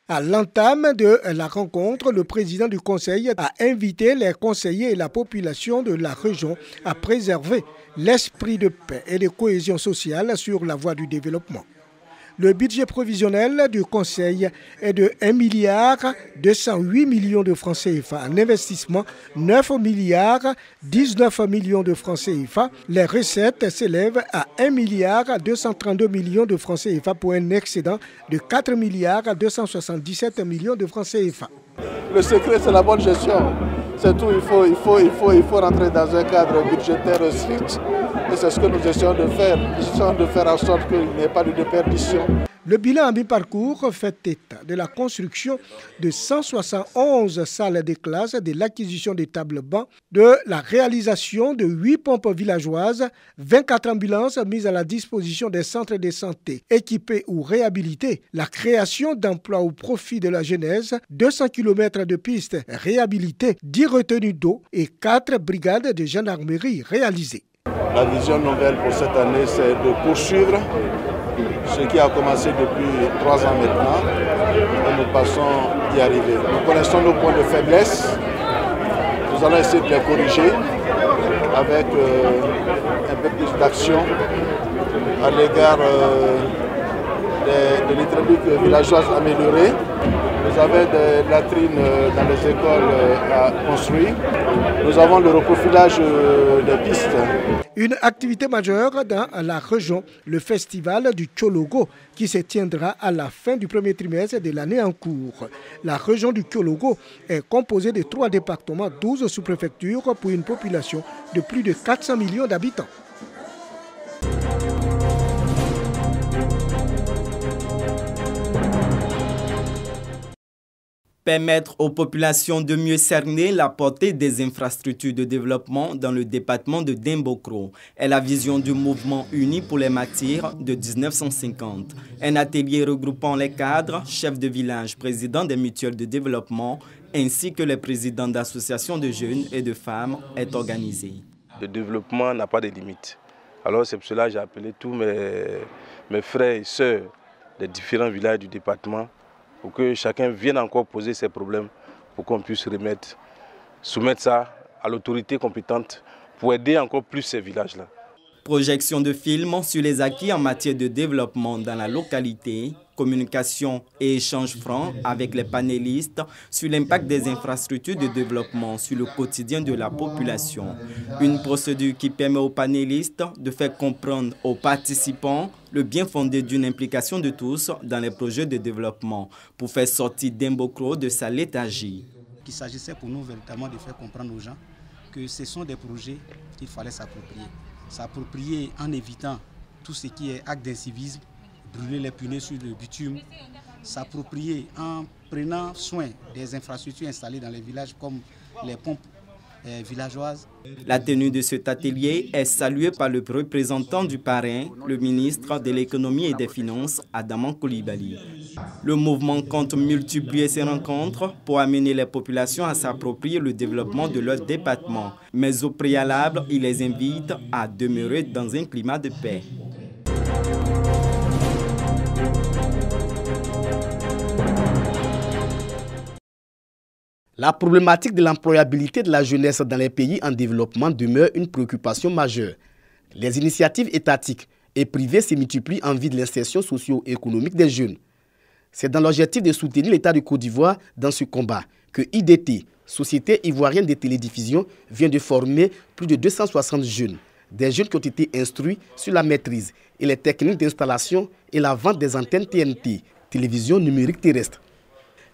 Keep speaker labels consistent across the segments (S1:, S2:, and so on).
S1: À l'entame de la rencontre, le président du Conseil a invité les conseillers et la population de la région à préserver l'esprit de paix et de cohésion sociale sur la voie du développement. Le budget provisionnel du Conseil est de 1,208 milliard de francs CFA. En investissement, 9,19 milliard de francs CFA. Les recettes s'élèvent à 1,232 milliard de francs CFA pour un excédent de 4,277 millions de francs CFA.
S2: Le secret, c'est la bonne gestion. C'est tout, il faut rentrer dans un cadre budgétaire strict. Et c'est ce que nous essayons de faire. Nous essayons de faire en sorte qu'il n'y ait pas de déperdition.
S1: Le bilan à mi-parcours fait état de la construction de 171 salles de classe, de l'acquisition de tables-bancs, de la réalisation de 8 pompes villageoises, 24 ambulances mises à la disposition des centres de santé équipés ou réhabilités, la création d'emplois au profit de la jeunesse, 200 km de pistes réhabilitées, 10 retenues d'eau et 4 brigades de gendarmerie réalisées.
S2: La vision nouvelle pour cette année, c'est de poursuivre ce qui a commencé depuis 3 ans maintenant et nous passons d'y arriver. Nous connaissons nos points de faiblesse, nous allons essayer de les corriger avec un peu plus d'action à l'égard de l'hydraulique villageoise améliorée. Vous avez des latrines dans les écoles à construire. Nous avons le reprofilage des pistes.
S1: Une activité majeure dans la région, le festival du Kyologo, qui se tiendra à la fin du premier trimestre de l'année en cours. La région du Kyologo est composée de 3 départements, 12 sous-préfectures pour une population de plus de 400 millions d'habitants.
S3: Permettre aux populations de mieux cerner la portée des infrastructures de développement dans le département de Dembokro est la vision du mouvement uni pour les matières de 1950. Un atelier regroupant les cadres, chefs de village, présidents des mutuelles de développement ainsi que les présidents d'associations de jeunes et de femmes est organisé.
S4: Le développement n'a pas de limite. Alors c'est pour cela que j'ai appelé tous mes frères et sœurs des différents villages du département pour que chacun vienne encore poser ses problèmes, pour qu'on puisse soumettre ça à l'autorité compétente pour aider encore plus ces villages-là.
S3: Projection de films sur les acquis en matière de développement dans la localité, communication et échange franc avec les panélistes sur l'impact des infrastructures de développement sur le quotidien de la population. Une procédure qui permet aux panélistes de faire comprendre aux participants le bien fondé d'une implication de tous dans les projets de développement pour faire sortir Dembokro de sa léthargie.
S5: Il s'agissait pour nous véritablement de faire comprendre aux gens que ce sont des projets qu'il fallait s'approprier. S'approprier en évitant tout ce qui est acte d'incivisme, brûler les punaises sur le bitume, s'approprier en prenant soin des infrastructures installées dans les villages comme les pompes villageoises.
S3: La tenue de cet atelier est saluée par le représentant du parrain, le ministre de l'économie et des finances, Adaman Coulibaly. Le mouvement compte multiplier ses rencontres pour amener les populations à s'approprier le développement de leur département. Mais au préalable, il les invite à demeurer dans un climat de paix.
S6: La problématique de l'employabilité de la jeunesse dans les pays en développement demeure une préoccupation majeure. Les initiatives étatiques et privées se multiplient en vue de l'insertion socio-économique des jeunes. C'est dans l'objectif de soutenir l'État de Côte d'Ivoire dans ce combat que IDT, Société ivoirienne de télédiffusion, vient de former plus de 260 jeunes. Des jeunes qui ont été instruits sur la maîtrise et les techniques d'installation et la vente des antennes TNT, télévision numérique terrestre.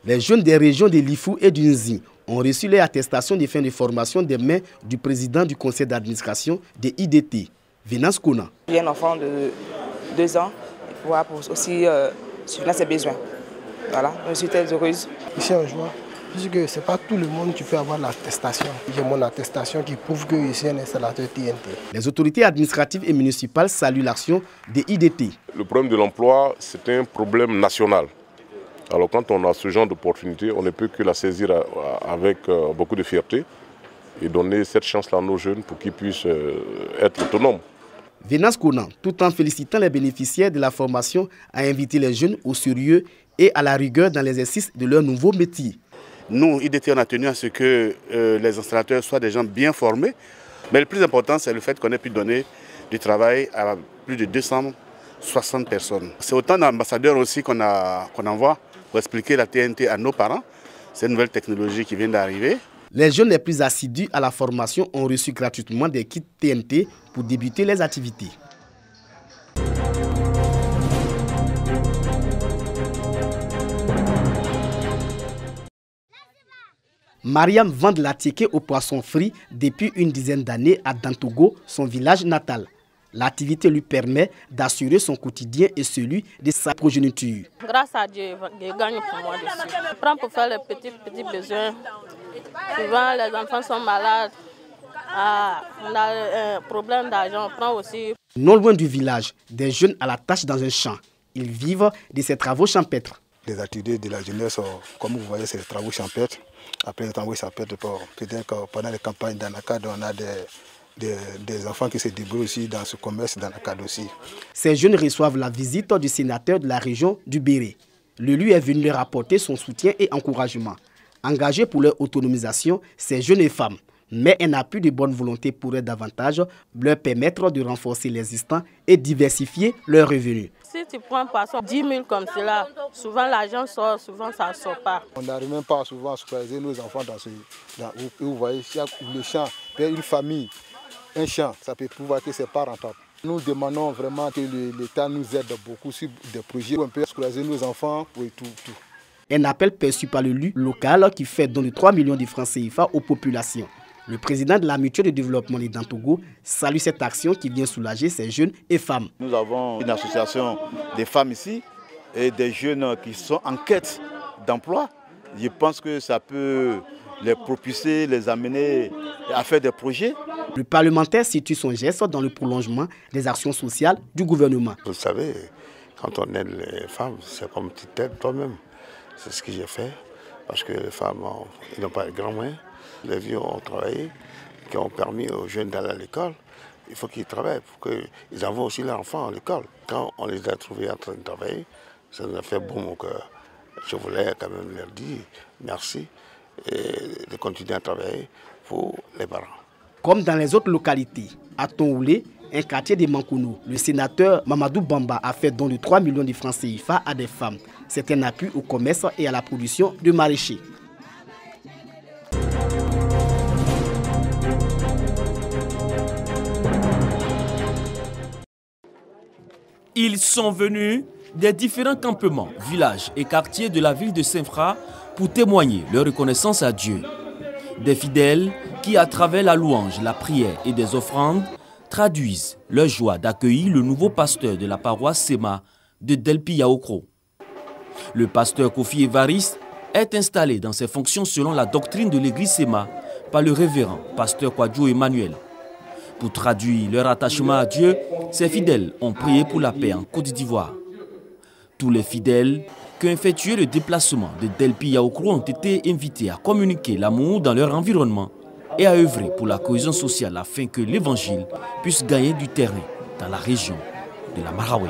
S6: Les jeunes des régions de Lifou et d'Unzi ont reçu les attestations de fin de formation des mains du président du conseil d'administration de IDT, Venance Kona.
S7: J'ai un enfant de 2 ans pour aussi subvenir ses besoins. Voilà, je suis très heureuse.
S8: Ici en joie, puisque ce n'est pas tout le monde qui peut avoir l'attestation. J'ai mon attestation qui prouve que je suis un installateur TNT.
S6: Les autorités administratives et municipales saluent l'action de IDT.
S9: Le problème de l'emploi, c'est un problème national. Alors quand on a ce genre d'opportunité, on ne peut que la saisir avec beaucoup de fierté et donner cette chance-là à nos jeunes pour qu'ils puissent être autonomes.
S6: Venance Kona, tout en félicitant les bénéficiaires de la formation, a invité les jeunes au sérieux et à la rigueur dans l'exercice de leur nouveau métier.
S10: Nous, IDT, on a tenu à ce que les installateurs soient des gens bien formés. Mais le plus important, c'est le fait qu'on ait pu donner du travail à plus de 260 personnes. C'est autant d'ambassadeurs aussi qu'on envoie pour expliquer la TNT à nos parents. C'est une nouvelle technologie qui vient d'arriver.
S6: Les jeunes les plus assidus à la formation ont reçu gratuitement des kits TNT pour débuter les activités. Mariam vend de la ticket aux poissons frits depuis une dizaine d'années à Dantogo, son village natal. L'activité lui permet d'assurer son quotidien et celui de sa progéniture.
S11: Grâce à Dieu, je gagne pour moi dessus. Je prends pour faire les petits besoins. Souvent, les enfants sont malades. On a un problème d'argent, on prend aussi.
S6: Non loin du village, des jeunes à la tâche dans un champ. Ils vivent de ces travaux champêtres.
S8: Les activités de la jeunesse, comme vous voyez, c'est les travaux champêtres. Après les travaux champêtres, peut-être que pendant les campagnes d'Anakad, on a des enfants qui se débrouillent aussi dans ce commerce d'Anakad aussi.
S6: Ces jeunes reçoivent la visite du sénateur de la région du Béré. Le lui est venu leur apporter son soutien et encouragement. Engagés pour leur autonomisation, ces jeunes femmes, mais un appui de bonne volonté pourrait davantage leur permettre de renforcer l'existant et diversifier leurs revenus.
S11: Si tu prends un poisson 10 000 comme cela, souvent l'argent sort, souvent ça ne sort pas.
S8: On n'arrive même pas souvent à superviser nos enfants vous voyez, le champ, une famille, un champ, ça peut prouver que ce n'est pas rentable. Nous demandons vraiment que l'État nous aide beaucoup sur des projets où on peut scolaariser nos enfants pour tout.
S6: Un appel perçu par l'élu local qui fait don de 3 millions de francs CFA aux populations. Le président de la mutuelle de développement de Dantogo salue cette action qui vient soulager ces jeunes et femmes.
S12: Nous avons une association des femmes ici et des jeunes qui sont en quête d'emploi. Je pense que ça peut les propulser, les amener à faire des projets.
S6: Le parlementaire situe son geste dans le prolongement des actions sociales du gouvernement.
S13: Vous savez, quand on aide les femmes, c'est comme tu t'aides toi-même. C'est ce que j'ai fait, parce que les femmes n'ont pas de grands moyens. Les vieux ont travaillé, qui ont permis aux jeunes d'aller à l'école. Il faut qu'ils travaillent pour qu'ils envoient aussi leurs enfants à l'école. Quand on les a trouvés en train de travailler, ça nous a fait bon au cœur. Je voulais quand même leur dire merci et de continuer à travailler pour les parents.
S6: Comme dans les autres localités, à Tongoulé, un quartier de Mankounou, le sénateur Mamadou Bamba a fait don de 3 millions de francs CFA à des femmes. C'est un appui au commerce et à la production de maraîchers.
S14: Ils sont venus des différents campements, villages et quartiers de la ville de Saint-Fra pour témoigner leur reconnaissance à Dieu. Des fidèles qui, à travers la louange, la prière et des offrandes, traduisent leur joie d'accueillir le nouveau pasteur de la paroisse Sema de Delpi Yaokro. Le pasteur Kofi Evariste est installé dans ses fonctions selon la doctrine de l'église Sema par le révérend pasteur Kwadjo Emmanuel. Pour traduire leur attachement à Dieu, ces fidèles ont prié pour la paix en Côte d'Ivoire. Tous les fidèles qui ont effectué le déplacement de Delpi Yaokro ont été invités à communiquer l'amour dans leur environnement et à œuvrer pour la cohésion sociale afin que l'évangile puisse gagner du terrain dans la région de la Marawi.